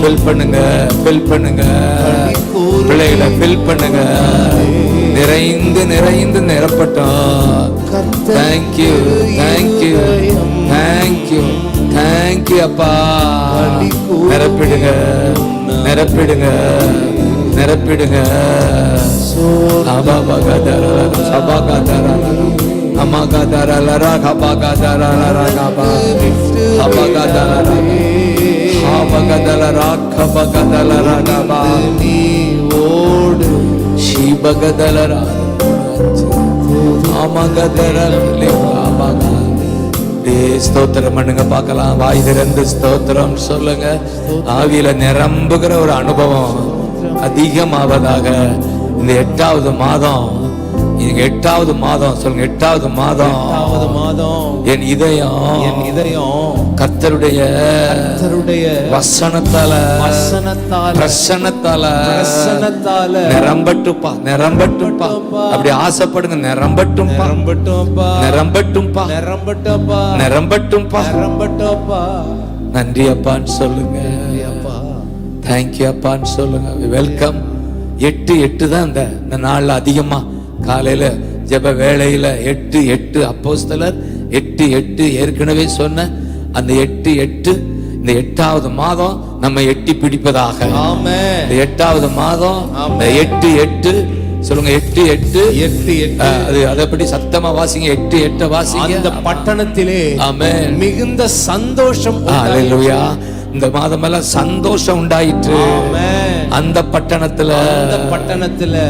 Fill பண்ணுங்க, fill பண்ணுங்க, பிள்ளைகளை ஃபில் பண்ணுங்க. நிறைந்து நிறைந்து நிரப்பட்டோம். தேங்க்யூ, தேங்க்யூ, தேங்க்யூ, தேங்க்யூ அப்பா. நிரப்பிடுங்க, நிரப்பிடுங்க, நிரப்பிடுங்க. ஸ்தோத்திரம் பண்ணுங்க பார்க்கலாம். வாய் திறந்து ஸ்தோத்திரம் சொல்லுங்க. ஆவியில நிரம்புகிற ஒரு அனுபவம் அதிகமாவதாக. இந்த 8வது மாதம், 8வது மாதம் சொல்லுங்க. 8வது மாதம், 8வது மாதம் என் இதயம், என் இதயம் கர்த்தருடைய வசனத்தால, வசனத்தால, பிரசன்னத்தால, பிரசன்னத்தால நிரம்பட்டும்பா, நிரம்பட்டும்பா. அப்படி ஆசைப்படுங்க. நிரம்பட்டும்பா, நிரம்பட்டும்பா, நிரம்பட்டும்பா, நிரம்பட்டும்பா, நிரம்பட்டும்பா, நிரம்பட்டும்பா. நன்றி அப்பான்னு சொல்லுங்க. தேங்க்யூ அப்பான்னு சொல்லுங்க. வெல்கம். 8 தான் இந்த நாள்ல அதிகமா காலையில ஜெப வேளையில 8 அப்போஸ்தலர் 8 ஏற்கனவே சொன்ன அந்த 8 இந்த 8வது மாதம் நம்ம எட்டி பிடிப்பதாக. ஆமென். இந்த 8வது மாதம் 8 சொல்லுங்க. 8 அது அதப்படி சத்தமா வாசிங்க. 8 வாசிங்க. அந்த பட்டணத்திலே ஆமென் மிகுந்த சந்தோஷம். ஹalleluya. இந்த மாதம் எல்லாம் சந்தோஷம் உண்டாயிற்று. அந்த பட்டணத்துல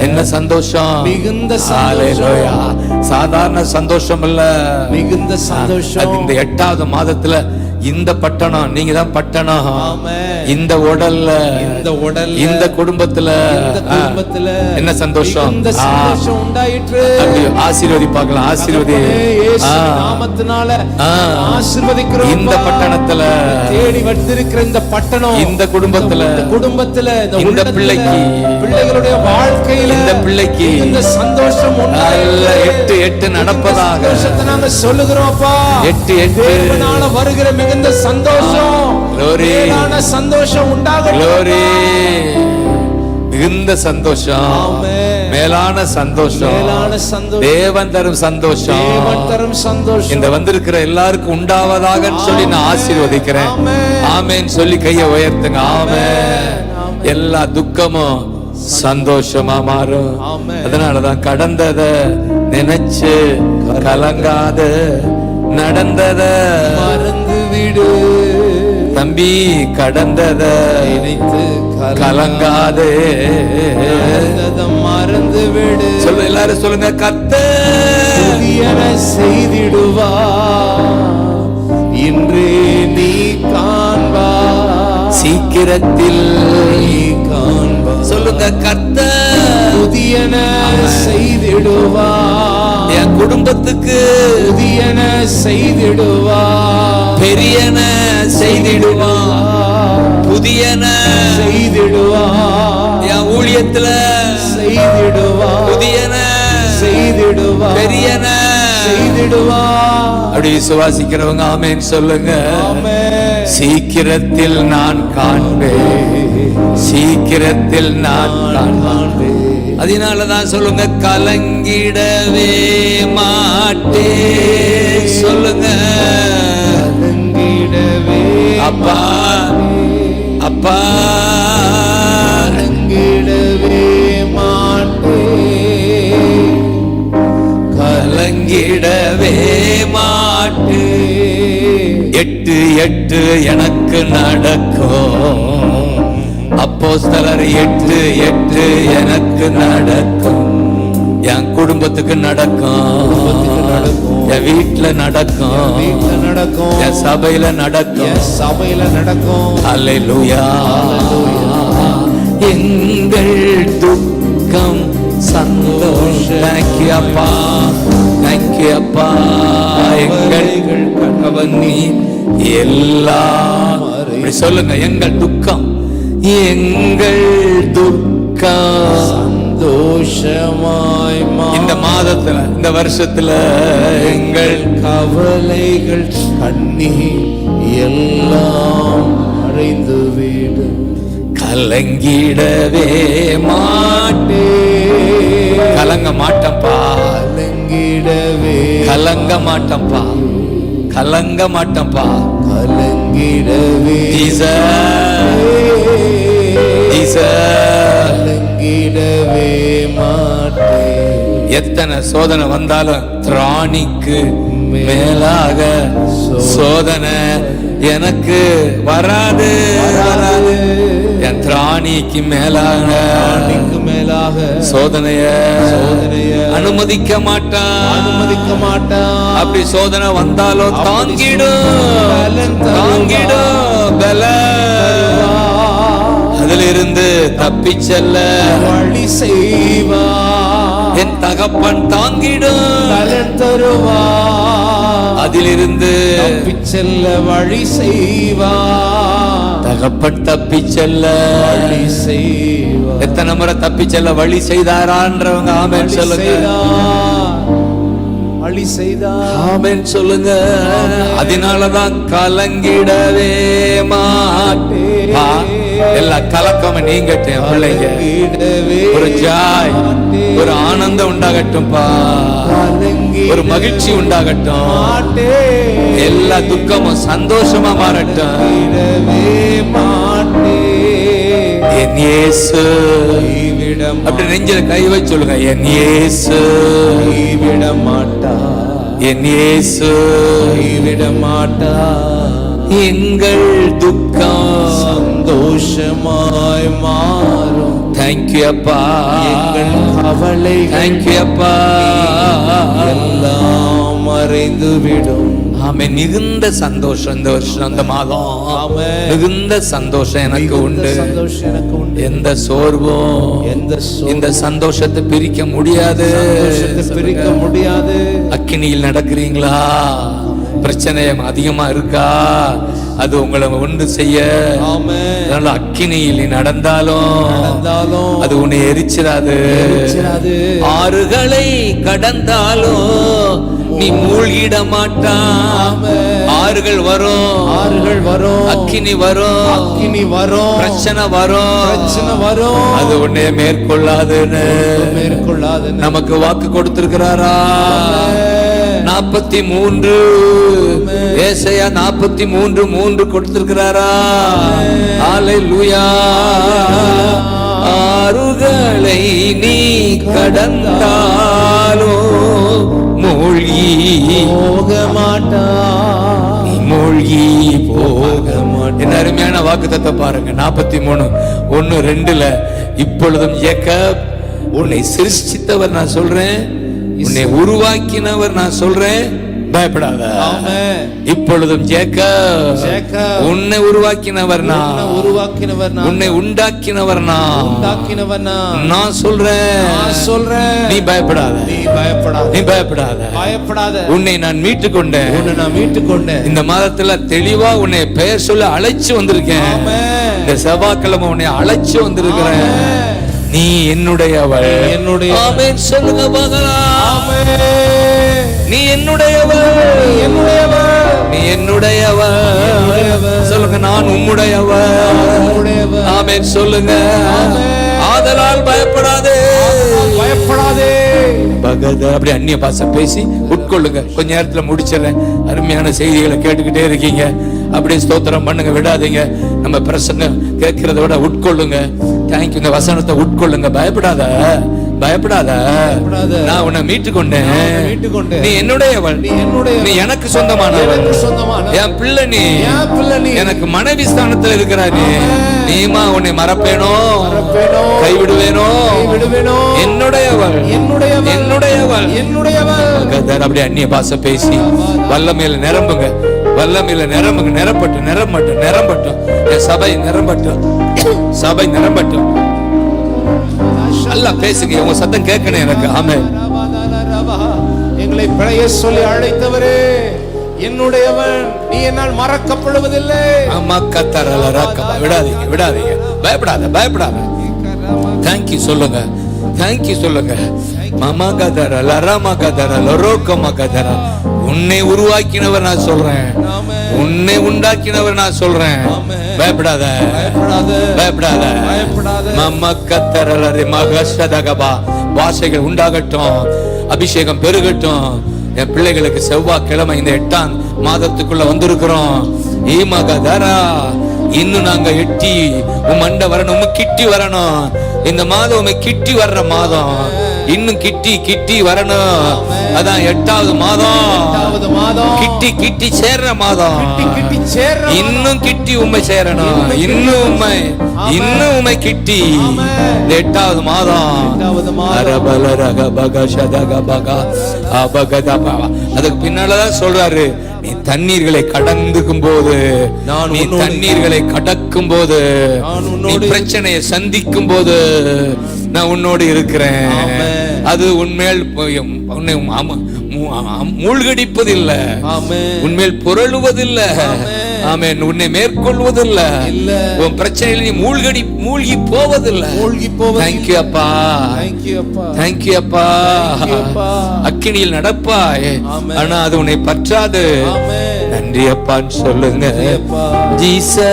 என்ன சந்தோஷம்? மிகுந்த சந்தோஷம். சாதாரண சந்தோஷம் இல்ல, மிகுந்த சந்தோஷம். இந்த 8வது மாதத்துல இந்த பட்டணம், நீங்க தான் பட்டணம். இந்த உடல்ல, இந்த குடும்பத்துல என்ன சந்தோஷம்? இந்த சந்தோஷம் உண்டாயிற்று. ஆசீர்வதி பார்க்கலாம். ஆசீர்வதி நாமத்தினால ஆசீர்வதிக்கிறோம். இந்த பட்டணத்துல தேடி வந்திருக்கிற இந்த பட்டணம், இந்த குடும்பத்துல, இந்த பிள்ளைக்கு, பிள்ளைகளுடைய வாழ்க்கையில இந்த பிள்ளைக்கு இந்த சந்தோஷம் உண்டாயிற்று. 8 நடப்பதாக நாங்க சொல்லுகிறோம் அப்பா. 8 வருகிற மிகுந்த சந்தோஷம், மேலான சந்தோஷம் உண்டாகும். மிகுந்த சந்தோஷம், மேலான சந்தோஷம், தேவன் தரும் சந்தோஷம், தேவன் தரும் சந்தோஷம் இந்த வந்திருக்கிற எல்லாருக்கும் உண்டாவதாக சொல்லி நான் ஆசீர்வதிக்கிறேன். ஆமென் சொல்லி கையை உயர்த்துங்க. ஆமென். எல்லா துக்கமும் சந்தோஷமா மாறும். அதனாலதான் கடந்தத நினைச்சு கலங்காத, நடந்தத மறந்து விடு தம்பி. கடந்தத நினைத்து கலங்காதே, மறந்து விடு. சொல்ல எல்லாரும் சொல்லுங்க. கர்த்தர் செய்திடுவா இன்றே நீ காண்பா, சீக்கிரத்தில் காண்பா. சொல்லுங்க. கர்த்தர் புதியன செய்திடுவா, என் குடும்பத்துக்கு புதியன செய்திடுவா, பெரியன செய்திடுவா, புதியன செய்திடுவா, என் ஊழியத்துல செய்திடுவா, புதியன செய்திடுவா, பெரியன செய்திடுவா. அப்படி விசுவாசிக்கிறவங்க ஆமென் சொல்லுங்க. சீக்கிரத்தில் நான் காண்பேன், சீக்கிரத்தில் நான் காண்பேன். அதனாலதான் சொல்லுங்க. கலங்கிடவே மாட்டே. சொல்லுங்க. கலங்கிடவே அப்பா, அப்பா கலங்கிடவே மாட்டே, கலங்கிடவே மாட்டே. 8 எனக்கு நடக்கும். அப்போஸ்தலர் 8 எனக்கு நடக்கும். என் குடும்பத்துக்கு நடக்கும், என் வீட்டுல நடக்கும், என் சபையில நடக்கும், சபையில நடக்கும். அல்லேலூயா. எங்கள் துக்கம் சந்தோஷம். தேங்க்யூ அப்பா, தேங்க்யூ அப்பா. எங்கள் கணவன் நீ எல்லாம் சொல்லுங்க. எங்கள் துக்கம், எங்கள் துக்கம் துக்கம் சந்தோஷமாய் இந்த மாதத்துல இந்த வருஷத்துல எங்கள் கவலைகள் கண்ணீர் எல்லாம் அடைந்து விடும். கலங்கிடவே மாட்டே. கலங்க மாட்டப்பா, கலங்கிடவே கலங்க மாட்டப்பா, கலங்க மாட்டப்பா, கலங்கிடவே கலங்கிடவே மாட்டே. எத்தனை சோதனை வந்தாலும் திராணிக்கு மேலாக சோதனை எனக்கு வராது, வராது. என் திராணிக்கு மேலாக சோதனைய அனுமதிக்க மாட்டான், அனுமதிக்க மாட்டான். அப்படி சோதனை வந்தாலும் தாங்கிடும், தாங்கிடும் பல. அதிலிருந்து தப்பி செல்ல வழி செய்வா. என் தகப்பன் தாங்கிடும், பலன் தருவா. அதிலிருந்து தப்பி செல்ல வழி செய்வா. தகப்பன் தப்பி செல்ல வழி செய்வா. எத்தனை முறை தப்பி செல்ல வழி செய்தாரான்றவங்க ஆமென் சொல்லுங்க. வழி செய்தா ஆமென் சொல்லுங்க. அதனாலதான் கலங்கிடவே மாட்டே. எல்லா கலக்கமும் நீங்கட்டும் பிள்ளைங்க. ஒரு ஜாய், ஒரு ஆனந்தம் உண்டாகட்டும்பா, ஒரு மகிழ்ச்சி உண்டாகட்டும், எல்லா துக்கமும் சந்தோஷமா மாறட்டும். என் இயேசு அப்படி நெஞ்சில கை வச்சு சொல்லுங்க. என் இயேசு விட மாட்டா, என் இயேசு விட மாட்டா. எங்கள் துக்கம் சந்தோஷமாய் மாறும். தேங்க்யூ அப்பா, எங்கள் கவலை தேங்க்யூ அப்பா, எல்லாம் மறைந்து விடும். ஆமென். மிகுந்த சந்தோஷம் இந்த வருஷம், அந்த மாதம் மிகுந்த சந்தோஷம் எனக்கு உண்டு. சந்தோஷம் எனக்கு உண்டு. எந்த சோர்வும் இந்த சந்தோஷத்தை பிரிக்க முடியாது, பிரிக்க முடியாது. அக்கினியில் நடக்கிறீங்களா? பிரச்சனை அதிகமா இருக்கா? அது உங்களை ஒன்று செய்ய. அதனால அக்கினியில் நீ நடந்தாலும் அது உன்னை எரிச்சிடாது. ஆறுகளை கடந்தாலும் நீ மூழ்கிட மாட்டான். ஆறுகள் வரும், ஆறுகள் வரும், அக்கினி வரும், அக்கினி வரும், பிரச்சனை வரும், பிரச்சனை வரும். அது உன்னை மேற்கொள்ளாதுன்னு நமக்கு வாக்கு கொடுத்திருக்கிறாரா? 43 ஏசாயா 43:3 கொடுத்திருக்கிறாரா? ஹalleluya. ஆறுகளை நீ கடந்தாலோ மூழ்கி போக மாட்டா, மூழ்கி போக மாட்டா. என்ன அருமையான வாக்குத்தத்தை பாருங்க. 43:1-2 இப்பொழுதும் யாக்கோப் உன்னை சிருஷ்டித்தவர் நான் சொல்றேன், உன்னை உருவாக்கினவர் நான் சொல்றேன், பயப்படாத. இப்பொழுதும் யாக்கோப் உன்னை உருவாக்கினவர் நான், உன்னை உண்டாக்கினவர் நான் சொல்றேன், நீ பயப்படாத, நீ பயப்படாத. உன்னை நான் மீட்டு கொண்டேன், இந்த மாதத்துல தெளிவா உன்னை பெயர் சொல்ல அழைச்சு வந்திருக்கேன். இந்த செவ்வாய்க்கிழமை உன்னை அழைச்சு வந்திருக்கிறேன். நீ என்னுடையவள். ஆமென் சொல்லுங்க பார்க்கலாம். நீ என்னுடையவள், நீ என்னுடையவள் சொல்லுங்க. நான் உம்முடையவள். ஆமென் சொல்லுங்க. ஆதலால் பயப்படாதே, பயப்படாதே. பகத அப்படி அந்நிய பாஷை பேசி உட்கொள்ளுங்க. கொஞ்ச நேரத்துல முடிச்சிடறேன். அருமையான செய்திகளை கேட்டுக்கிட்டே இருக்கீங்க. அப்படியே ஸ்தோத்திரம் பண்ணுங்க, விடாதீங்க. நம்ம பிரசங்கம் கேட்கிறத விட உட்கொள்ளுங்க. தேங்க்யூ. இந்த வசனத்தை உட்கொள்ளுங்க. பயப்படாத, பயப்படாத. நான் உன்னை மீட்டு கொண்டேன். நீ என்னுடையவள், நீ எனக்கு சொந்தமானவள், என் பிள்ளை. நீ எனக்கு மனைவி ஸ்தானத்தில் இருக்கிறாய். நீமா உன்னை மறப்பேனோ, கைவிடுவேனோ? என்னுடையவள், என்னுடையவள், என்னுடையவள். அப்படியே அந்நிய பாஷை பேசி வல்லமையில நிரம்புங்க, வல்லமையில நிரம்புங்க. நிரம்பட்டும், நிரம்பட்டும், நிரம்பட்டும். என் சபை நிரம்பட்டும், சபை நிரம்பட்டும். நல்லா பேசுங்க, உங்க சத்தம் கேட்கணும் எனக்கு. ஆமென். எங்களை பிழைய சொல்லி அழைத்தவரே என்னுடையவன், நீ என்னால் மறக்கப்படுவதில்லை. அம்மா கத்தரல ரக்கமா. விடாதீங்க, விடாதீங்க. பயப்படாத, பயப்படாத. தேங்க்யூ சொல்லுங்க, தேங்க்யூ சொல்லுங்க. மம கதர லரம கதர லரோக்கம கதர. உன்னை உருவாக்கினவர் நான் சொல்றேன், உன்னை உண்டாக்கினவர் நான் சொல்றேன். பயப்படாத, பயப்படாத. மம கத்தரலரி மகஷதகபா. வாசைகள் உண்டாகட்டும், அபிஷேகம் பெருகட்டும். என் பிள்ளைகளுக்கு செவ்வாய்க்கிழமை இந்த 8ஆம் மாதத்துக்குள்ள வந்திருக்கிறோம். ஈமகதரா, இன்னும் நாங்க எட்டி உன் மண்டை வரணும், உங்க கிட்டி வரணும். இந்த மாதம் உங்க கிட்டி வர்ற மாதம், இன்னும் கிட்டி கிட்டி வரணும். அதான் 8வது மாதம், கிட்டி கிட்டி சேர்ற மாதம். இன்னும் கிட்டி உண்மை சேரணும், இன்னும் உண்மை, இன்னும் உண்மை கிட்டி. 8வது மாதம். அதுக்கு பின்னாலதான் சொல்றாரு, நீ தண்ணீர்களை கடந்துக்கும் போது, நீ தண்ணீர்களை கடக்கும் போது, நீ பிரச்சனையை சந்திக்கும் போது நான் உன்னோடு இருக்கிறேன். அது உன்மேல் உன்னை மூழ்கடிப்பதில்லை, உன்மேல் புரளுவதில்லை. ஆமென். உன்னை மேற்கொள்வதில்லை, உன் பிரச்சனையில் நீ மூழ்கி போவதில்லை. தேங்க்யூ அப்பா, தேங்க்யூ அப்பா. அக்கினியில் நடப்பாய், ஆனா அது உன்னை பற்றாது. நன்றி அப்பான்னு சொல்லுங்க. ஜீசஸ்,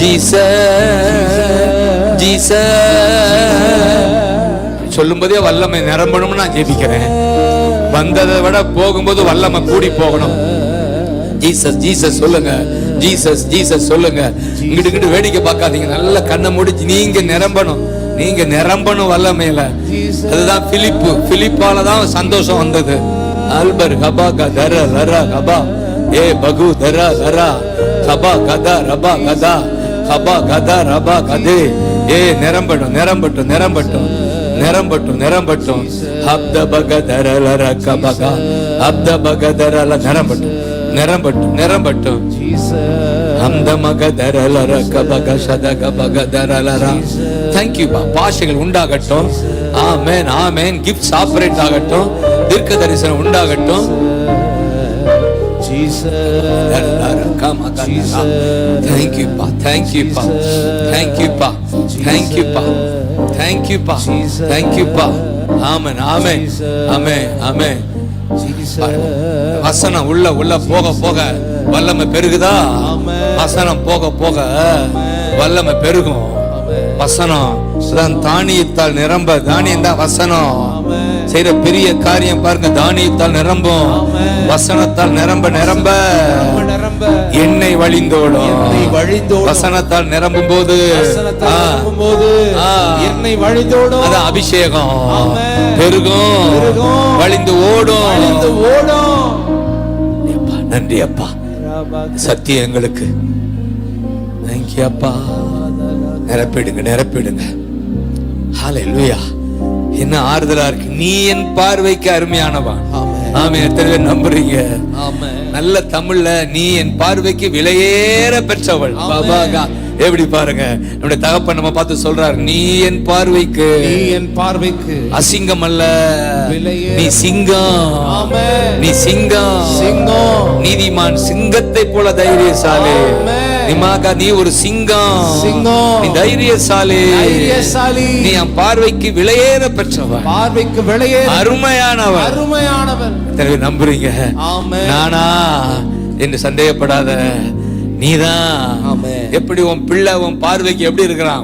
ஜீசஸ், ஜீசஸ் சொல்லும் போதே வல்லமை நிரம்பணும்னு நான் ஜெபிக்கிறேன். வந்ததை விட போகும்போது வல்லமை கூடி போகணும். ஜீசஸ், ஜீசஸ் சொல்லுங்க, ஜீசஸ், ஜீசஸ் சொல்லுங்க. இங்கிட்டு வேடிக்கை பார்க்காதீங்க, நல்ல கண்ணை முடிச்சு நீங்க நிரம்பணும், நீங்க நிரம்பணும் வல்லமையில. அதுதான் பிலிப்பால தான் சந்தோஷம் வந்தது. அல்பர் கபா கதர லரா கபா ஏ பகு தரா லரா கபா கதா ரபா கதா கபா கதா ரபா கதே. ஏ நிரம்பட்டும், நிரம்பட்டும், நிரம்பட்டும், நிரம்பட்டும், நிரம்பட்டும். அப்த பகதர லர கபகா அப்த பகதர ல நிரம்பட்டும், நிரம்பட்டும், நிரம்பட்டும். அந்த மகதர லர கபக சதக பகதர லரா. Thank you பா. பாஷைகள் உண்டாகட்டும். ஆமென், ஆமென். கிஃப்ட்ஸ் ஆபரேட் ஆகட்டும், தீர்க்க தரிசனம் உண்டாகட்டும். Thank you பா, thank you பா, thank you பா, thank you பா, thank you பா, thank you பா. ஆமென், ஆமென், ஆமென், ஆமென். வசனம் உள்ள போக போக வல்லமை பெருகுதா? வசனம் போக போக வல்லமை பெருகும். வசனம் தானியத்தால் நிரம்ப, தானியம் தான் வசனம். செய்யற பெரிய காரியம் பாருங்க, தானியத்தால் நிரம்பும், வசனத்தால் நிரம்ப நிரம்ப எண்ணெய் வழிந்தோடும். வசனத்தால் நிரம்பும் போது எண்ணெய் வழிந்தோடும். அது அபிஷேகம் பெருகும், வழிந்து ஓடும். நன்றி அப்பா, சத்தியம் எங்களுக்கு. தேங்க்யூ அப்பா. நிரப்பிடுங்க, நிரப்பிடுங்க. ஹல்லேலூயா. என்ன ஆறுதலா இருக்கு. நீ என் பார்வைக்கு அருமையானவன். ஆமென். எத்தனை பேர் நம்புறீங்க? நல்ல தமிழ்ல நீ என் பார்வைக்கு விலையேற பெற்றவள். பாபா எப்படி பாருங்க, நம்முடைய தகப்பன் நம்ம பார்த்து சொல்றார், நீ என் பார்வைக்கு, நீ என் பார்வைக்கு அசிங்கம் அல்ல, நீ சிங்கம், நீ சிங்கம், சிங்கம். நீதிமான் சிங்கத்தை போல தைரியசாலி. நீ ஒரு சிங்கம், சிங்கம். நீ தைரியசாலி, தைரியசாலி. நீ என் பார்வைக்கு விலையேற பெற்றவன், பார்வைக்கு விலையேற அருமையானவன், அருமையானவன். நம்புறீங்க? நானா என்று சந்தேகப்படாத, நீதான். எப்படி உன் பிள்ளை உன் பார்வைக்கு எப்படி இருக்கிறான்,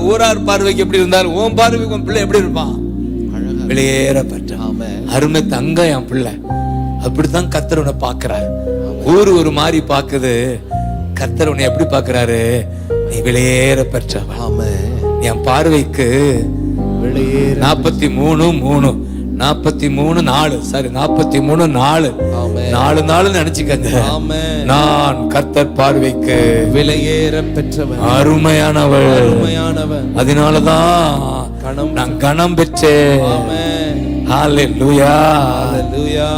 ஊரார் பார்வைக்கு எப்படி இருந்தாலும் உன் பார்வைக்கு உன் பிள்ளை எப்படி இருப்பான்? விலையேற பெற்ற அருமை தங்க என் பிள்ளை. அப்படித்தான் கர்த்தர் உன்னை பார்க்கிறார். ஊரு ஒரு மாதிரி பாக்குது, கர்த்தர் உன்னை எப்படி பார்க்கிறாரு? நீ விலையேற பெற்றவன். என் பார்வைக்கு 43:3 43:4 சாரி 43:4 4 நினைச்சுக்கங்க. நான் கர்த்தர் பார்வைக்கு விலையேற பெற்றவன், அருமையானவள், அருமையானவன். அதனாலதான் நான் கனம் பெற்றேன். ஹல்லேலூயா.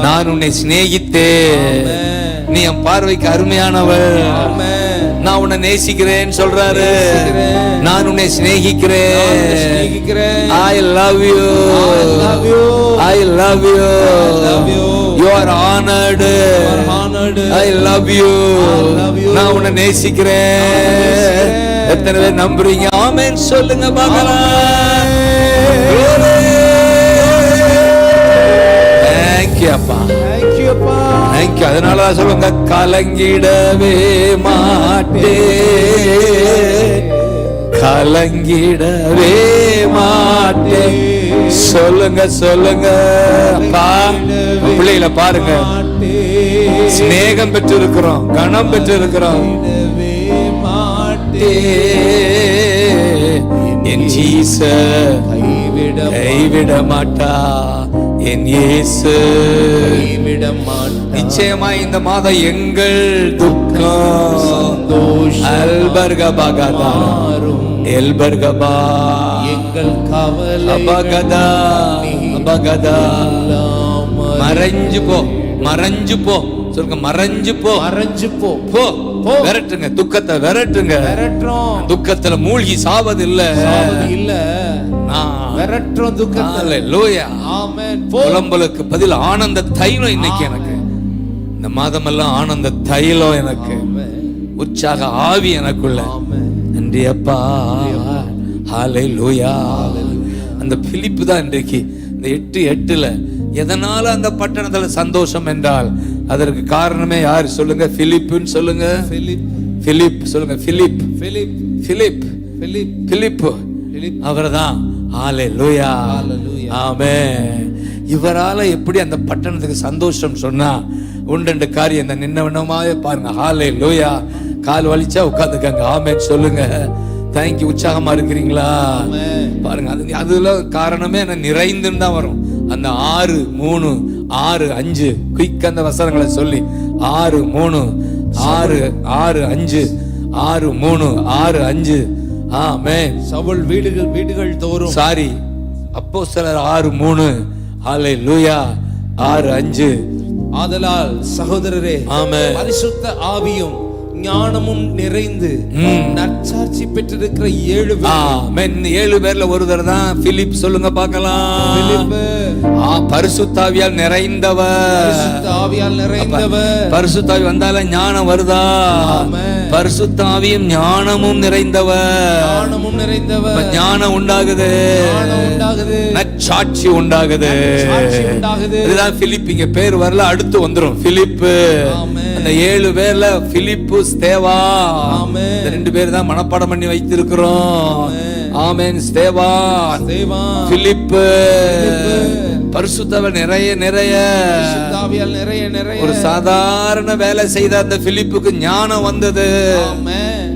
நான் உன்னை சிநேகித்தேன், நீ என் பார்வைக்கு அருமையானவள். நான் உன்னை நேசிக்கிறேன் சொல்றாரு. நான் உன்னை சிநேகிக்கிறேன். I love you, I love you, you are honored, I love you. நான் உன்னை நேசிக்கிறேன். எத்தனை பேர் நம்புறீங்க? ஆமென் சொல்லுங்க பார்க்கலாம். தேங்க்யூ அப்பா, Thank you, அப்பா. தேங்க்யூ. அதனால சொல்லுங்க, கலங்கிடவே மாட்டே, கலங்கிடவே மாட்டே. சொல்லுங்க சொல்லுங்க அப்பா. பிள்ளைகளை பாருங்க, சிநேகம் பெற்று இருக்கிறோம், கணம் பெற்று இருக்கிறோம். என் ஜீசஸ் கைவிட மாட்டா, என் இயேசு கைவிட மாட்டா. நிச்சயமாய் இந்த மாதம் எங்கள் துக்கம் சந்தோஷம் அல்பர்கபாகதா எல்பர்கபா எங்கள் கவலை அபகதா அபகதா. மறைஞ்சு போ, மறைஞ்சு போ. சொல்லுங்க, மறைஞ்சு போ, மறைஞ்சு போ. போ. விரட்டுங்க, துக்கத்தை விரட்டுங்க. விரட்டுறோம், துக்கத்துல மூழ்கி சாவது இல்ல, சாவது இல்ல. விரட்டுறோம் துக்கத்தை. ஹல்லேலூயா. ஆமென். புலம்பலுக்கு பதில் ஆனந்த தைலம் இன்னைக்கு எனக்கு. இந்த மாதமெல்லாம் ஆனந்த தைலம் எனக்கு, உற்சாக ஆவி எனக்குள்ள. நன்றி அப்பா. ஹல்லேலூயா. அந்த பிலிப்பு தான் இன்றைக்கு இந்த 8:8 எதனால அந்த பட்டணத்துல சந்தோஷம் என்றால் அதற்கு காரணமே யார் சொல்லுங்க? பிலிப்புன்னு சொல்லுங்க. பிலிப் சொல்லுங்க. பிலிப் பிலிப் பிலிப் பிலிப் பிலிப்பு அவர்தான். ஹல்லேலூயா. ஆமென். இவரால எப்படி அந்த பட்டணத்துக்கு சந்தோஷம் சொன்னா, ஒன்று காரியம் இந்த நின்னவனமாவே பாருங்க. ஹல்லேலூயா. கால் வலிச்சா உட்காந்துக்கங்க. ஆமென் சொல்லுங்க. தேங்க்யூ. உற்சாகமா இருக்கிறீங்களா? பாருங்க, அதுல காரணமே என்ன, நிறைந்துன்னு தான் வரும். அந்த 6, 3, 6, 5 குயிக் அந்த வசனங்களை சொல்லி 6, 3, 6, 5, 6, 3, 6, 5. ஆமென். சவுல் வீடுகள் தோறும், சாரி, அப்போஸ்தலர் 6, 3. ஹல்லேலூயா. 6, 5. ஆதலால் சகோதரரே, ஆமென், பரிசுத்த ஆவியும் ஞானமும் நிறைந்து நற்சாட்சி பெற்றிருக்கிற 7 பேர். ஆமென். 7 பேர்ல ஒருத்தர் தான் பிலிப். சொல்லுங்க பார்க்கலாம். பிலிப்பு பரிசுத்த ஆவியால் நிறைந்தவர். பரிசுத்த ஆவியால் நிறைந்தவர். பரிசுத்த ஆவி வந்தால ஞானம் வருதா? பரிசுத்த ஆவியும் ஞானமும் நிறைந்தவர். ஞானமும் நிறைந்தவர். ஞானம் உண்டாகுது, ஞானம் உண்டாகுது, நற்சாட்சி உண்டாகுது. சாட்சி உண்டாகுது. இதுதான் பிலிப். இங்க பேர் வரல, அடுத்து வந்துரும் பிலிப்பு. அந்த 7 பேர்ல பிலிப்பு, ஸ்தேவா, இந்த 2 பேர் தான் மனப்பாடம் பண்ணி வைத்திருக்கிறோம். ஆமென். ஸ்தேவா, பிலிப்பு. பரிசுத்தாவியால் நிறைய நிறைய, பரிசுத்தாவியால் நிறைய நிறைய. ஒரு சாதாரண வேலை செய்த அந்த பிலிப்புக்கு ஞானம் வந்தது,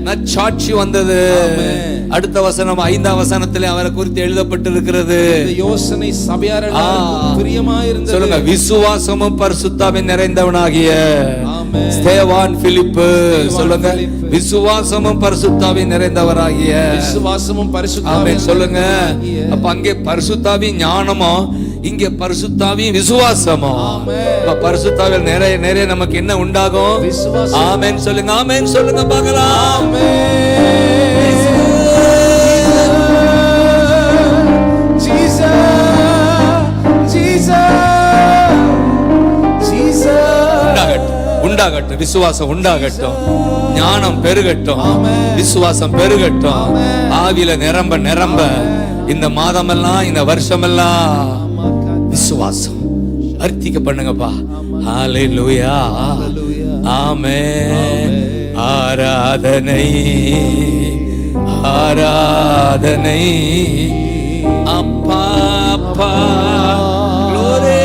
நற்சாட்சி வந்தது. அடுத்த வசனம் 5ஆம் வசனத்திலே அவரை குறித்து எழுதப்பட்டிருக்கிறது. இந்த யோசனை சபையார் எல்லாருக்கும் பிரியமாயிருந்தது. சொல்லுங்க, விசுவாசமும் பரிசுத்தாவின் நிறைந்தவனாகிய ஸ்தேவான் பிலிப்பு. சொல்லுங்க, விசுவாசமும் பரிசுத்தாவின் நிறைந்தவராகிய. விசுவாசமும் பரிசுத்தாவின். ஆமென் சொல்லுங்க. அப்ப அங்கே பரிசுத்தாவின் ஞானமோ, இங்க பரிசுத்தாவின் விசுவாசமோ. அப்ப பரிசுத்தாவின் நிறைய நிறைய நமக்கு என்ன உண்டாகும்? விசுவாசம். ஆமென் சொல்லுங்க. ஆமென் சொல்லுங்க பார்க்கலாம். உண்டாகட்டும், விசுவாசம் உண்டாகட்டும், ஞானம் பெருகட்டும், விசுவாசம் பெருகட்டும், ஆவியில நிரம்ப நிரம்ப இந்த மாதமெல்லாம், இந்த வருஷமெல்லாம் விசுவாசம் வர்த்திக்க பண்ணுங்கப்பா. ஹல்லேலூயா. ஆமென். ஆராதனை ஆராதனை அப்பா அப்பா. glory.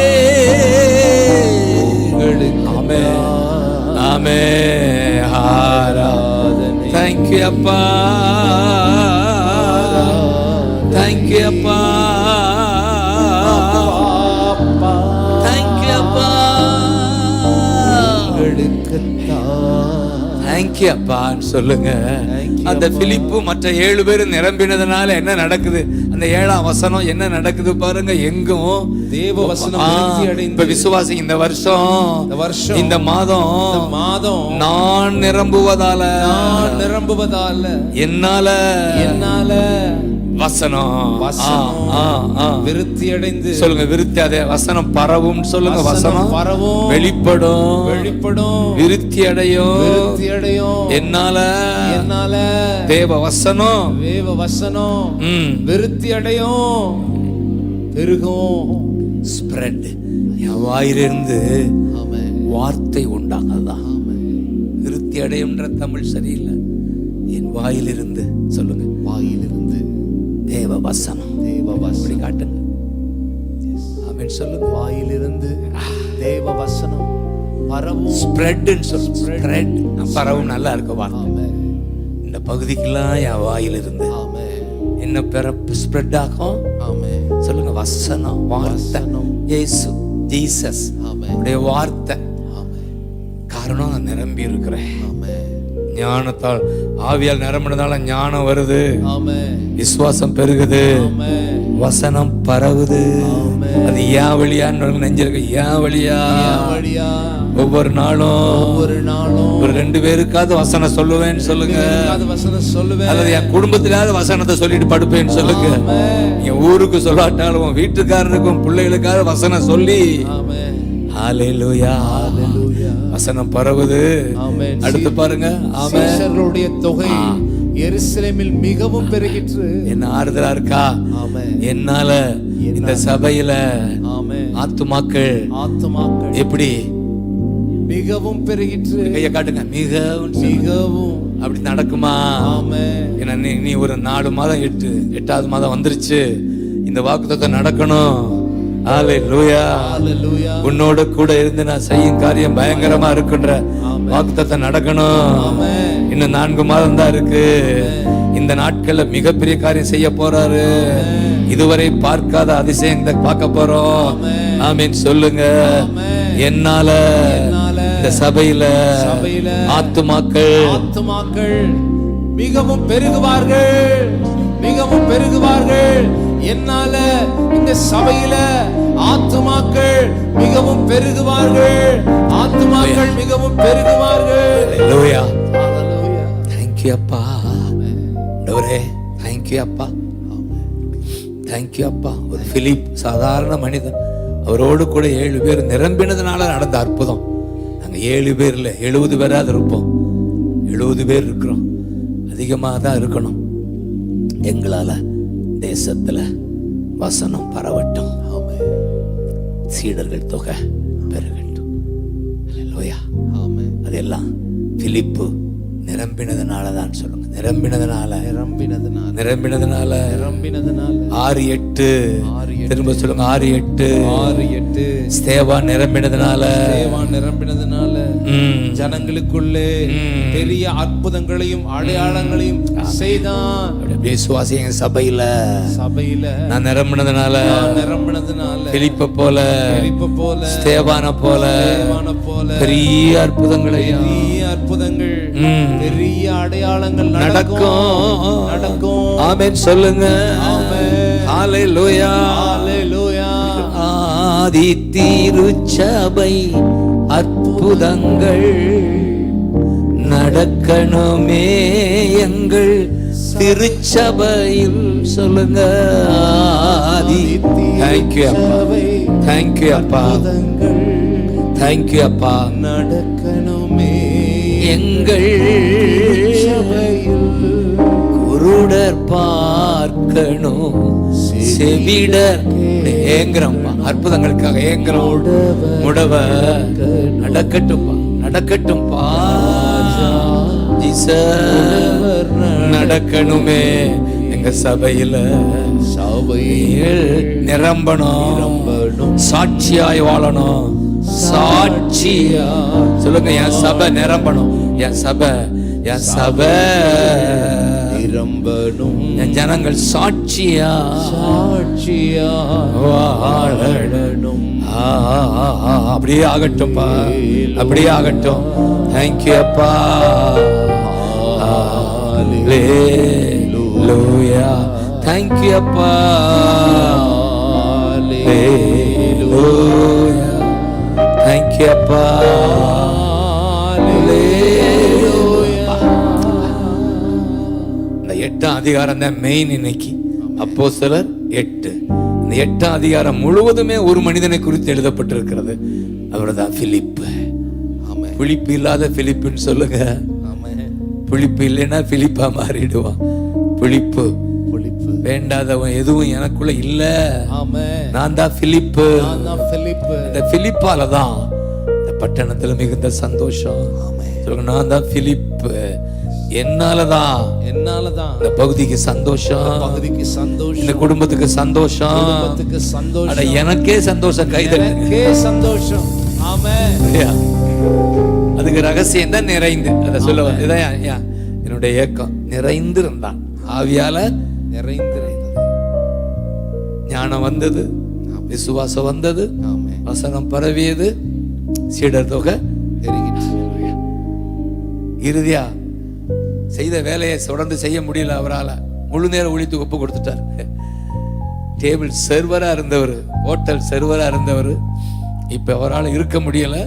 ஆமென் ஆமென். ஆராதனை. thank you அப்பா, thank you அப்பா, thank you அப்பா, thank you அப்பான்னு சொல்லுங்க. அந்த பிலிப்பு மற்ற 7 பேர் நிரம்பினதுனால என்ன நடக்குது? அந்த 7ஆம் வசனம் என்ன நடக்குது பாருங்க. எங்கும் தேவ வசனம் விருத்தி அடைந்து. இப்ப விசுவாசி இந்த வருஷம் இந்த மாதம் நான் நிரம்புவதால என்னால வசனம். வசனம் விருத்தி அடைந்து சொல்லுங்க, விருத்தி. அதே வசனம் பரவும். சொல்லுங்க, வசனம் பரவும், வெளிப்படும், விருத்தி அடையும். என்னால தேவ வசனம் விருத்தி அடையும், பெருகும். ஸ்ப்ரெட். என் வாயிலிருந்து வார்த்தை உண்டாங்கதான். விருத்தி அடையும்ன்ற தமிழ் சரியில்லை. என் வாயிலிருந்து சொல்லுங்க, வாயிலிருந்து தேவ வசனம். அப்படி காட்டுங்க. ஆமென் சொல்லுங்க. வாயிலிருந்து தேவ வசனம் பரவும். ஸ்ப்ரெட்னு சொல்லுங்க. ஸ்ப்ரெட் பரவும். நல்லா இருக்கு வார்த்தை. இந்த பகுதிக்கெல்லாம் என் வாயிலிருந்து என்ன பிறப்பு ஸ்ப்ரெட் ஆகும். சொல்லுங்க, வசனம், வார்த்தை, இயேசு, ஜீசஸ், உடைய வார்த்தை. காரணம் நான் நிரம்பி இருக்கிறேன். ஞானத்தால், ஆவியால் நிரம்பினதால ஞானம் வருது, விசுவாசம் பெருகுது, வசனம் பரவுது. அது ஏன் வழியான்னு நெஞ்சிருக்க. ஏன் வழியா? ஒவ்வொரு நாளும் ஒரு 2 பேருக்காவது வசனம் சொல்லுவேன்னு சொல்லுங்க. அல்லது என் குடும்பத்திலாவது வசனத்தை சொல்லிட்டு படுப்பேன்னு சொல்லுங்க. என் ஊருக்கு சொல்லாட்டாலும் வீட்டுக்காரருக்கும் பிள்ளைகளுக்காவது வசனம் சொல்லி. ஹல்லேலூயா. வசனம் பரவுது. அடுத்து பாருங்க. சீஷர்களுடைய தொகை எருசலேமில் மிகவும் பெருகிற்று. என்ன ஆறுதலா இருக்கா? என்னால இந்த சபையில ஆத்துமாக்கள் எப்படி மிகவும் பெருகிற்று. கையை காட்டுங்க. மிகவும் அப்படி நடக்குமா? ஏன்னா நீ ஒரு 4 மாதம் 8வது மாதம் வந்துருச்சு. இந்த வாக்குத்தத்தம் நடக்கணும். ஹல்லேலூயா. உன்னோட கூட இருந்து நான் செய்யும் காரியம் பயங்கரமா இருக்குன்ற வாக்குத்தத்தம் நடக்கணும். இன்னும் 4 மாதம் தான் இருக்கு. இந்த நாட்கள்ல மிகப்பெரிய காரியம் செய்ய போறாரு. இதுவரை பார்க்காத அதிசயத்தை பார்க்க போறோம். ஆமென் சொல்லுங்க. என்னால இந்த சபையில ஆத்துமாக்கள் மிகவும் பெருகுவார்கள். என்னால இந்த சபையில ஆத்துமாக்கள் மிகவும் பெருகுவார்கள். மிகவும் பெருகுவார்கள். ஹல்லேலூயா. Thank you அப்பா. ஆண்டவரே, thank you அப்பா. Thank you அப்பா. ஒரு பிலிப் சாதாரண மனிதன், அவரோடு கூட 7 பேர் நிரம்பினதுனால நடந்த அற்புதம். நாங்க 7 பேர் இல்லை, 70 பேராது இருப்போம். 70 பேர் இருக்கிறோம். அதிகமாக தான் இருக்கணும். எங்களால தேசத்துல வசனம் பரவட்டும். சீடர்கள் தொகை பெருகட்டும். ஹல்லேலூயா. அதெல்லாம் பிலிப்பு நிரம்பினதுனாலதான் சொல்லுங்க. நிரம்பினதுனால 6:8 திரும்ப சொல்லுங்க. 6:8 ஸ்தேவான் நிரம்பினதுனால ஜனங்களுக்குள்ளே பெரிய அற்புதங்களையும் அடையாளங்களையும் செய்தான். விசுவாசிங்க. சபையில நான் நிரம்பினதுனால பிலிப்பை போல ஸ்தேவான போல பெரிய அற்புதங்கள் பெரிய அடையாளங்கள் நடக்கும். ஆமென் சொல்லுங்க. ஹல்லேலூயா. ஆதி திருச்சபை அற்புதங்கள் நடக்கணுமே எங்கள் திருச்சபையில். சொல்லுங்க. ஆதி. தேங்க்யூ அப்பா. தேங்க்யூ அப்பா. தேங்க்யூ அப்பா. நடக்கணுமே எங்கள் குருடர் பார்க்கணும், செவிடர் ஏங்குறோம்ப்பா. அற்புதங்களுக்காக ஏங்குறோம். முடவ நடக்கட்டும்பா, நடக்கட்டும்பா. நடக்கணுமே எங்க சபையில. நிரம்பணும், சாட்சியாய் வாழணும். சாட்சியா சொல்லுங்க. என் சபை நிரம்பணும். என் சபை நிரம்பணும். என் ஜனங்கள் சாட்சியா வாழணும். அப்படியே ஆகட்டும்பா, அப்படியே ஆகட்டும். தேங்க்யூ அப்பா. ஹல்லேலூயா. தேங்க்யூ அப்பா. ஹல்லேலூயா. தேங்க்யூ அப்பா. இந்த 8ஆம் அதிகாரம் தான் மெயின். இன்னைக்கு அப்போஸ்தலர் 8. இந்த 8ஆம் அதிகாரம் முழுவதுமே ஒரு மனிதனை குறித்து எழுதப்பட்டிருக்கிறது. அவர்தான் பிலிப்பு. ஆமென். புளிப்பு இல்லாத பிலிப்புன்னு சொல்லுங்க. ஆமென். புளிப்பு இல்லைன்னா பிலிப்பா மாறிடுவான். புளிப்பு புளிப்பு வேண்டாதவன் எதுவும் எனக்குள்ள இல்ல. ஆமென். நான் தான் பிலிப்பு. நான் தான் பிலிப்பு. இந்த பிலிப்பால தான் இந்த பட்டணத்துல மிகுந்த சந்தோஷம். ஆமென். சொல்லுங்க, நான் தான் பிலிப்பு. என்னாலதான் என்னாலதான் இந்த பகுதிக்கு சந்தோஷம், பகுதிக்கு சந்தோஷம், இந்த குடும்பத்துக்கு சந்தோஷம், குடும்பத்துக்கு அட சந்தோஷம், எனக்கே சந்தோஷம். கைதல் எனக்கே சந்தோஷம். ஆமென். அதுக்கு ரகசியம் தான் நிறைந்து. அதை சொல்ல வந்து இதான் என்னுடைய ஏக்கம். நிறைந்து இருந்தான் ஆவியால. நிறைந்திருந்தது. ஞானம் வந்தது, விசுவாசம் வந்தது, ஆமென். வசனம் பரவியது, சீடர் தொகை பெருகிற்று. இறுதியா செய்த வேலையை தொடர்ந்து செய்ய முடியல அவரால். முழு நேரம் ஊழியத்துக்கு ஒப்பு கொடுத்துட்டார். டேபிள் சர்வரா இருந்தவர், ஹோட்டல் சர்வரா இருந்தவர், இப்ப அவரால் இருக்க முடியல.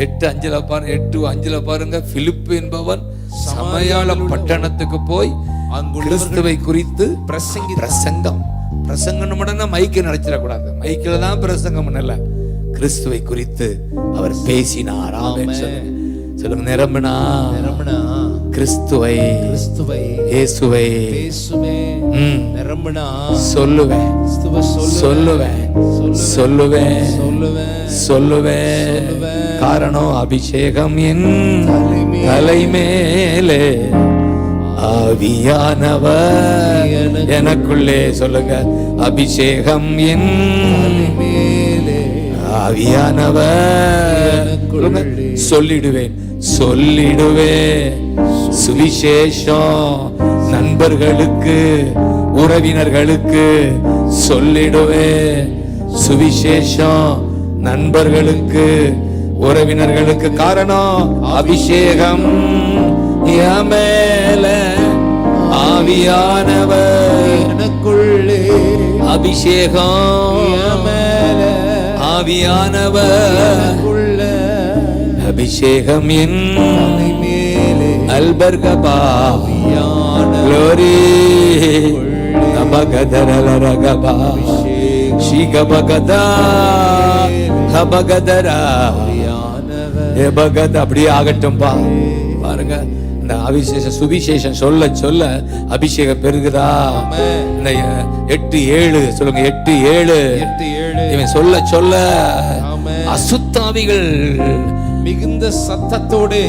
8:5 பாருங்க, பிலிப்பு என்பவன் சமயால பட்டணத்துக்கு போய் கிறிஸ்துவை குறித்து பிரசங்கம் உடனே மைக்கு நடத்திடக்கூடாது. மைக்கில் தான் பிரசங்கம் பண்ணல, கிறிஸ்துவை குறித்து அவர் பேசினார். ஆமென். சொல்லுங்க, நிரம்பினா கிறிஸ்துவை இயேசுவை நிரம்பினா சொல்லுவேன் காரணம் அபிஷேகம் என் தலைமேலே, ஆவியானவர் எனக்குள்ளே. சொல்லுங்க, அபிஷேகம் என் ஆவியானவர். சொல்லிடுவேன் சுவிசேஷம் நண்பர்களுக்கு, உறவினர்களுக்கு சொல்லிடுவேன். சுவிசேஷம் நண்பர்களுக்கு, உறவினர்களுக்கு. காரணம் அபிஷேகம் என் மேலே, ஆவியானவர் எனக்குள்ளே. அபிஷேகம் என் மேலே, ஆவியானவர். அபிஷேகம் என் மேலே, அல்பர்கபா க்ளோரி நபகதரலரகபா ஷீகபகதா ஹபகதரா எபகத. அப்படியே ஆகட்டும்பா. பாருங்க, இந்த அபிஷேகம் சுவிசேஷம் சொல்ல சொல்ல அபிஷேகம் பெருகுதா. இந்த 8:7 சொல்லுங்க, 8:7 இவன் சொல்ல சொல்ல அசுத்தாவிகள் மிகுந்த சத்தத்தோடு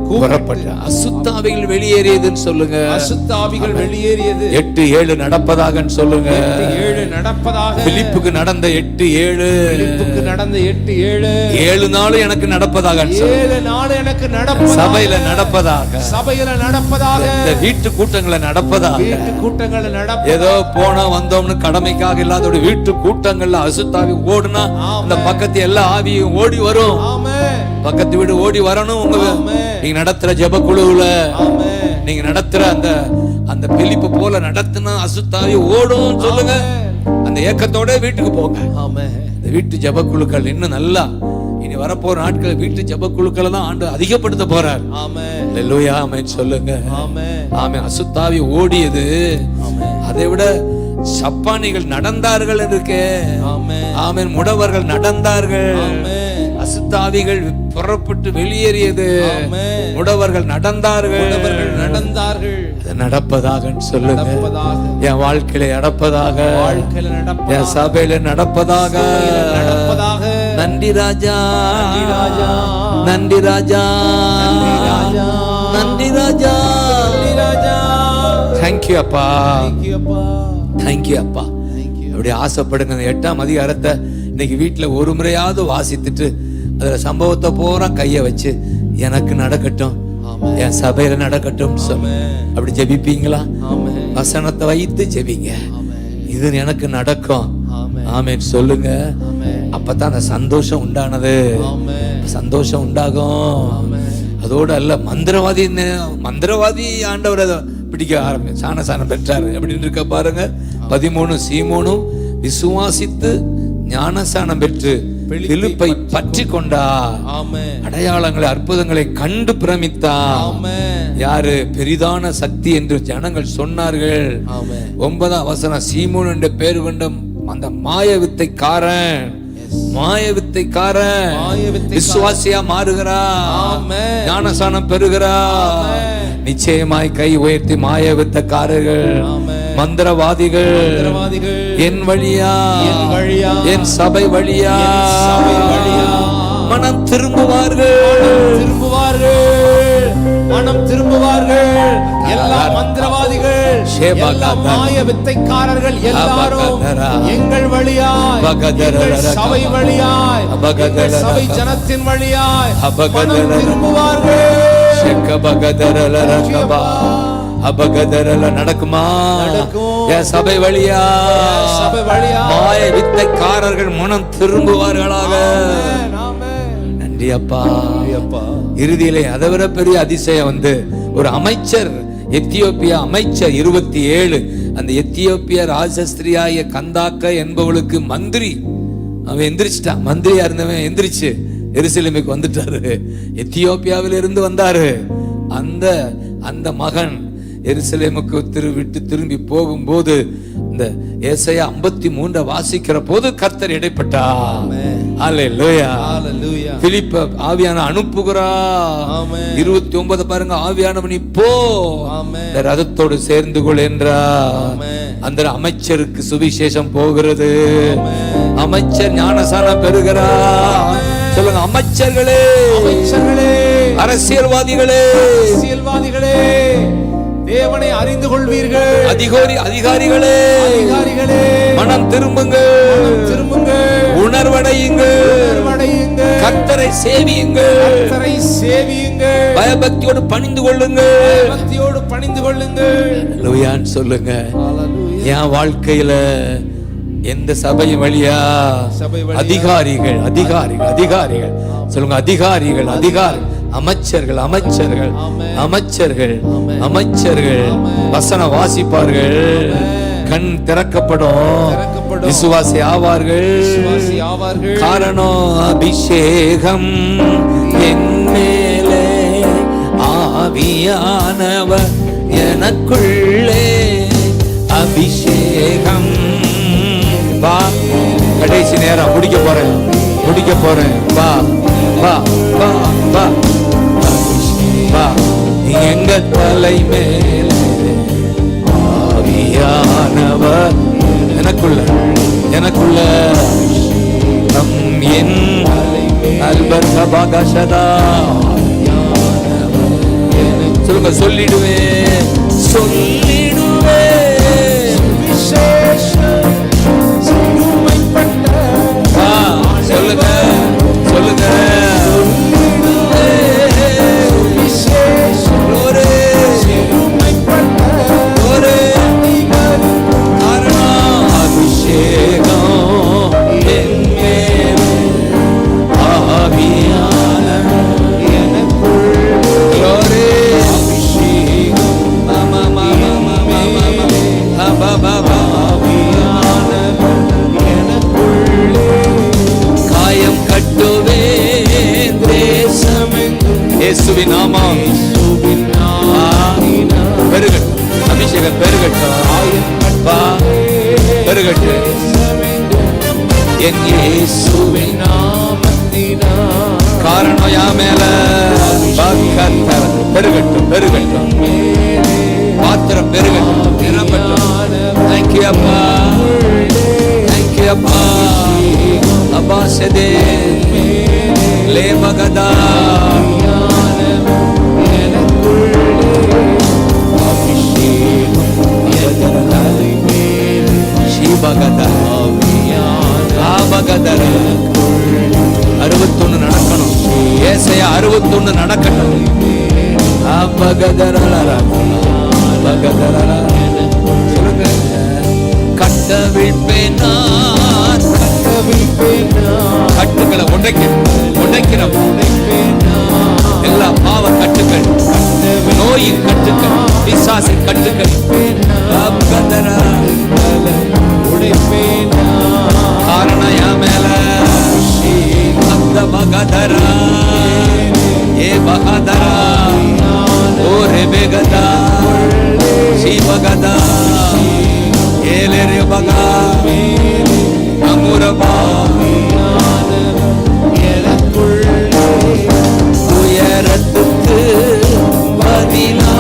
கூறப்பட்ட அசுத்தாவிகள் வெளியேறியதுன்னு சொல்லுங்க. அசுத்தாவிகள் வெளியேறியது. 8:7 நடப்பதாக சொல்லுங்க. 8:7 நடப்பதாக. பிலிப்புக்கு நடந்த 8:7, பிலிப்புக்கு நடந்த 8:7 7 நாள் எனக்கு நடப்பதாக. 7 நாள் எனக்கு நடப்பதாக. சபையில நடப்பதாக, சபையில நடப்பதாக, இந்த வீட்டு கூட்டங்களை நடப்பதாக. வீட்டு கூட்டங்களை நடப்பதாக. ஏதோ போனா வந்தோம்னு கடமைக்காக இல்லாத வீட்டு கூட்டங்கள்ல அசுத்தாவி ஓடுனா அந்த பக்கத்து எல்லா ஆவியும் ஓடி வரும். ஆமென். பக்கத்து வீடு ஓடி வரணும். உங்க நீங்க நடத்துற ஜெப குழுவுல நீங்க நடத்துற அந்த பிலிப்பு போல நடத்தினா அசுத்தாவி ஓடும். சொல்லுங்க, அந்த ஏக்கத்தோட வீட்டுக்கு போங்க. இந்த வீட்டு ஜெப குழுக்கள் இன்னும் நல்லா இனி வரப்போற நாட்கள் வீட்டு ஜெப குழுக்களை தான் ஆண்டு அதிகப்படுத்த போறார். அல்லேலூயா. ஆமென். சொல்லுங்க. ஆமென். அசுத்தாவி ஓடியது. அதை விட சப்பானிகள் நடந்தார்கள் இருக்கே. ஆமென். முடவர்கள் நடந்தார்கள். அசுத்தாவிகள் புறப்பட்டு வெளியேறியது. முடவர்கள் நடந்தார்கள். நடப்பதாக சொல்லுங்க. என் வாழ்க்கையில நடப்பதாக, என் சபையில நடப்பதாக. நன்றி ராஜா, நன்றி ராஜா, நன்றி ராஜா. தேங்க்யூ அப்பா, தேங்க்யூ அப்பா. அப்படி ஆசைப்படுங்க. 8ஆம் அதிகாரத்தை இன்னைக்கு வீட்டுல ஒரு முறையாவது வாசித்துட்டு அதுல சம்பவத்தை பூரா கைய வச்சு எனக்கு நடக்கட்டும், என் சபையில நடக்கட்டும் அப்படி ஜெபிப்பீங்களா? வசனத்தை வைத்து ஜெபிங்க. இது எனக்கு நடக்கும். ஆமென். சொல்லுங்க. அப்பதான் அந்த சந்தோஷம் உண்டானது. சந்தோஷம் உண்டாகும். அதோட அல்ல, மந்திரவாதி ஆண்டவர் பிடிக்க ஆரம்பிச்சு ஞானசானம் பெற்றாரு அப்படின்னு இருக்க பாருங்க. 13 சீமோனும் விசுவாசித்து ஞானசானம் பெற்று பிலிப்பை பற்றி கொண்டார். ஆமென். அடையாளங்களை அற்புதங்களை கண்டு பிரமித்தார். ஆமென். யாரு? பெரிதான சக்தி என்று ஜனங்கள் சொன்னார்கள். ஆமென். 9ஆம் வசனம், சீமோன் என்ற பேர் கொண்ட அந்த மாய வித்தைக்காரன் விசுவாசியா மாறுகிறா. ஆமென். ஞானசானம் பெறுகிறா. நிச்சயமாய் கை உயர்த்தி மாய வித்தக்காரர்கள், மந்திரவாதிகள் என் வழியா என் சபை வழியா மனம் திரும்புவார்கள். மனம் திரும்புவார்கள். எல்லா மந்திரவாதிகள், எல்லா மாய வித்தைக்காரர்கள் எல்லாரும் எங்கள் வழியாய், எங்கள் சபை வழியாய், எங்கள் சபை ஜனத்தின் வழியாய் மனம் திரும்புவார்கள். நடக்குமா? என் சபை வழியா மாய வித்தைக்காரர்கள் மனம் திரும்புவார்களாக. நன்றி அப்பா. இறுதியிலே அதை விட பெரிய அதிசயம் வந்து, ஒரு அமைச்சர், எத்தியோப்பியா அமைச்சர் 27, அந்த எத்தியோப்பியா ராஜஸ்திரியாய கந்தாக்க என்பவளுக்கு மந்திரி, அவன் எந்திரிச்சிட்டான். மந்திரியா இருந்தவன் எந்திரிச்சு எருசலேமுக்கு வந்துட்டாரு. எத்தியோப்பியாவில இருந்து வந்தாரு. அந்த மகன் எருசலேமுக்கு விட்டு திரும்பி போகும்போது இந்த ஏசாயா 53 வாசிக்கிற போது கர்த்தர் இடைப்பட்டார். அல்லேலூயா. பிலிப்பை ஆவியான அனுப்புகிறா. 29 பாருங்க, ஆவியானவன் போ, இந்த ரதத்தோடு சேர்ந்து கொள் என்றார். அந்த அமைச்சருக்கு சுவிசேஷம் போகிறது. அமைச்சர் ஞானசானம் பெறுகிறார். சொல்லுங்க, அமைச்சர்களே, அரசியல்வாதிகளே, தேவனை அறிந்து கொள்வீர்கள். அதிகாரிகளே, மனம் திரும்புங்கள், உணர்வடையுங்கள், கர்த்தரை சேவியுங்கள், பயபக்தியோடு பணிந்து கொள்ளுங்கள். சொல்லுங்க, என் வாழ்க்கையில எந்த சபை வழியா அதிகாரிகள் சொல்லுங்க, அதிகாரிகள், அமைச்சர்கள் வசன வாசிப்பார்கள், கண் திறக்கப்படும், விசுவாசி ஆவார்கள். காரணம், அபிஷேகம் என் மேலே, ஆவியானவர் எனக்குள்ளே, அபிஷேகம். வா, கடைசி நேரம், முடிக்க போறேன். வா வா வா வா வா, எங்க தலை மேலே ஆவியானவர் எனக்குள்ள நம் என் அல்பர் கபாகஷதா. சொல்லுங்க, சொல்லிடுவேன் சொல்லுங்க. இயேசுவின் நாமம் பெருகட்டும், அபிஷேகம் பெருகட்டும். என் இயேசுவின் நாமத்தினால் காரணம் யா மேல பெருகட்டும், பாத்திரம் பெருகட்டும், நிரம்பட்டும். தேங்க்யூ அப்பா, அப்பா செதே லே மகதா. Abagada 61 நடக்கணும். ஏசாயா 61 நடக்கணும். சொல்லுங்க, கட்டவிழ்ப்பேன் நான், கட்டுகளை உடைக்கிற எல்லா பாவ கட்டுகள், நோயின் கட்டுகள், பிசாசின் கட்டுகள் காரணம் யா மேல மகதரா ஏ மகதரா ஓ ரெபெகதா சிவகதா ஏலே ரெபகா அமுரபா உயரத்துக்கு பதிலா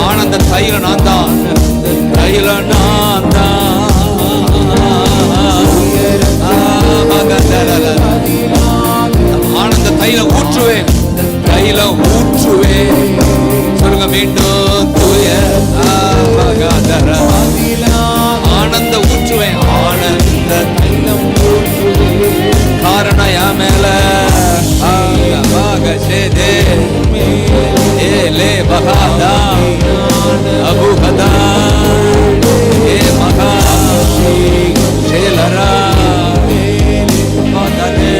ஆனந்த தைல நான் தான் தைல நான் தான் ஆனந்த தைல ஊற்றுவேன் தைல ஊற்றுவேன் சொல்லுங்க மீண்டும் தூய ஆனந்த ஊற்றுவேன் ஆனந்த தைலம் ஊற்றுவேன் காரணம் யா மேல ஏலே பகாதா அபுஹதா ஏ மகா ஷேலரா மகதே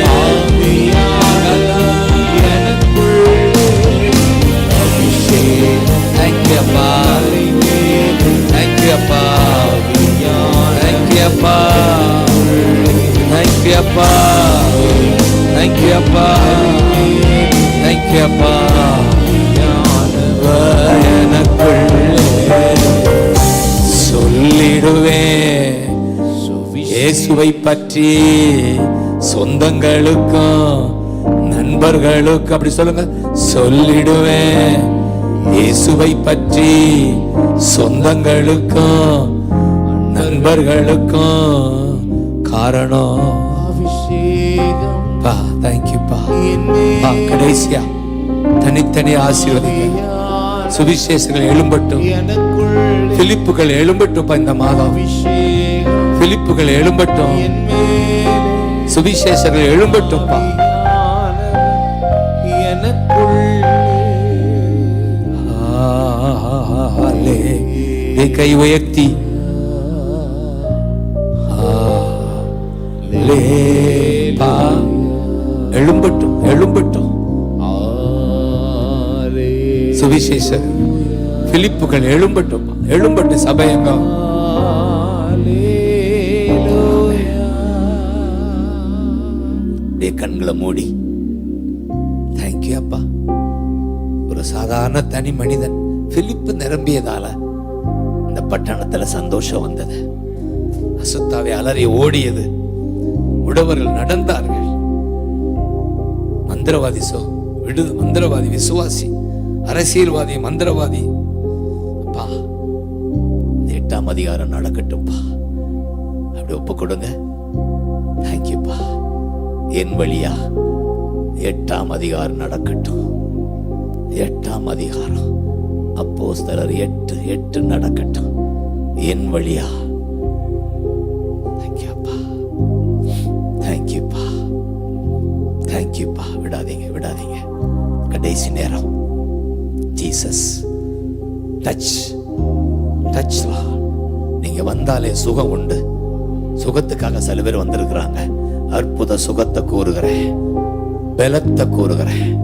Thank you, Appa. Thank you, Appa. Thank you, Appa. Thank you, Appa. Thank you, Appa. Thank you, Appa. சொல்லிடுவேன் இயேசுவை பற்றி சொந்தங்களுக்கும் நண்பர்களுக்கும் அப்படி சொல்லுங்க சொல்லிடுவேன் இயேசுவை பற்றி சொந்தங்களுக்கும் நண்பர்களுக்கும் காரணம் பா தேங்க்யூப்பா பா கடைசியா தனித்தனி ஆசீர்வதிங்க சுவிசேஷங்கள் எழும்பட்டும் பிலிப்புகள் எழும்பட்டும் இந்த மாதம் பிலிப்புகள் எழும்பட்டும் சுவிசேஷங்கள் எழும்பட்டும் கை உயர்த்தி எழும்பட்டும் எழும்பட்டும் சுவிசேஷர் பிலிப்புகள் எழும்பட்டும் எழும்பட்டும் சபையங்கம் கண்களை மூடி தேங்க்யூ அப்பா. ஒரு சாதாரண தனி மனிதன் பிலிப்பு நிரம்பியதால இந்த பட்டணத்துல சந்தோஷம் வந்தது. அசுத்தாவை அலறி ஓடியது. உழவர்கள் நடந்தார்கள். மந்திரவாதி மந்திரவாதி விசுவாசி, அரசியல்வாதி மந்திரவாதி. அப்பா 8ஆம் அதிகாரம் நடக்கட்டும்பா. அப்படி ஒப்பு கொடுங்க. தேங்க்யூப்பா. என் வழியா 8ஆம் அதிகாரம் நடக்கட்டும். 8ஆம் அதிகாரம் அப்போஸ்தலர் 8:8 நடக்கட்டும். என் வழியா. தேங்க்யூப்பா. தேங்க்யூப்பா. தேங்க்யூப்பா. விடாதீங்க விடாதீங்க. கடைசி நேரம். Jesus touch touch. நீங்க வந்தாலே சுகம் உண்டு. சுகத்துக்காக சில பேர் வந்திருக்கிறாங்க. அற்புத சுகத்தை கூறுகிறேன், பலத்தை கூறுகிறேன்,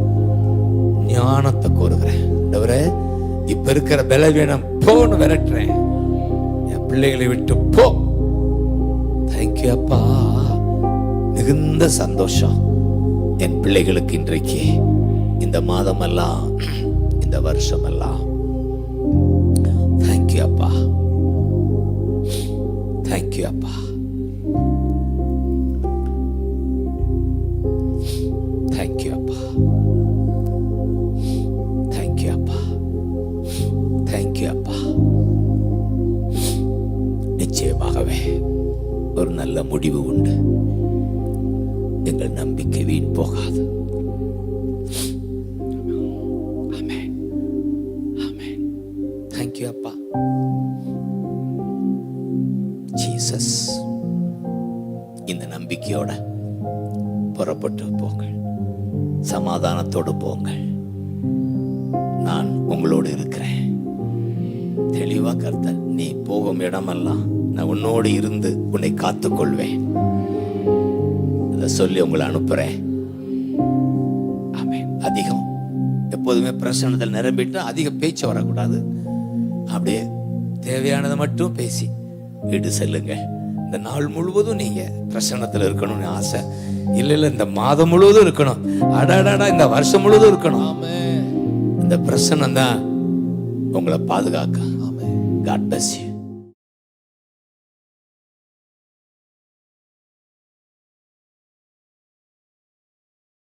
ஞானத்தை கூறுகிறேன். இப்ப இருக்கிற பலவீனம் போன்னு விரட்டுறேன். என் பிள்ளைகளை விட்டு போ. தேங்க்யூ அப்பா. மிகுந்த சந்தோஷம் என் பிள்ளைகளுக்கு இன்றைக்கு, இந்த மாதம் எல்லாம், இந்த வருஷம் எல்லாம். தேங்க்யூ அப்பா. தேங்க்யூ அப்பா. தேங்க்யூ அப்பா. தேங்க்யூ அப்பா. தேங்க்யூ அப்பா. நிச்சயமாகவே ஒரு நல்ல முடிவு உண்டு. எங்கள் நம்பிக்கை வீண் போகாது. ஆமென். ஆமென். தேங்க்யூ அப்பா. ஜீசஸ். இந்த நம்பிக்கையோட புறப்பட்டு போங்கள். சமாதானத்தோடு போங்கள். நான் உங்களோடு இருக்கிறேன். தெளிவா கர்த்தர், நீ போகும் இடமெல்லாம் நான் உன்னோடு இருந்து உன்னை காத்துக்கொள்வேன். அதை சொல்லி உங்களை அனுப்புறேன். ஆமென். அதிகம் எப்போதுமே பிரசன்னத்தில் நிரம்பிட்டு அதிக பேச்சு வரக்கூடாது. அப்படியே தேவையானதை மட்டும் பேசி வீடு செல்லுங்க. இந்த நாள் முழுவதும் நீங்க பிரசன்னத்தில் இருக்கணும்னு ஆசை, இல்ல இந்த மாதம் முழுவதும் இருக்கணும், அடாடாடா இந்த வருஷம் முழுவதும் இருக்கணும், ஆமென். இந்த பிரசன்னம் தான் உங்களை பாதுகாக்க. ஆமென். God bless you.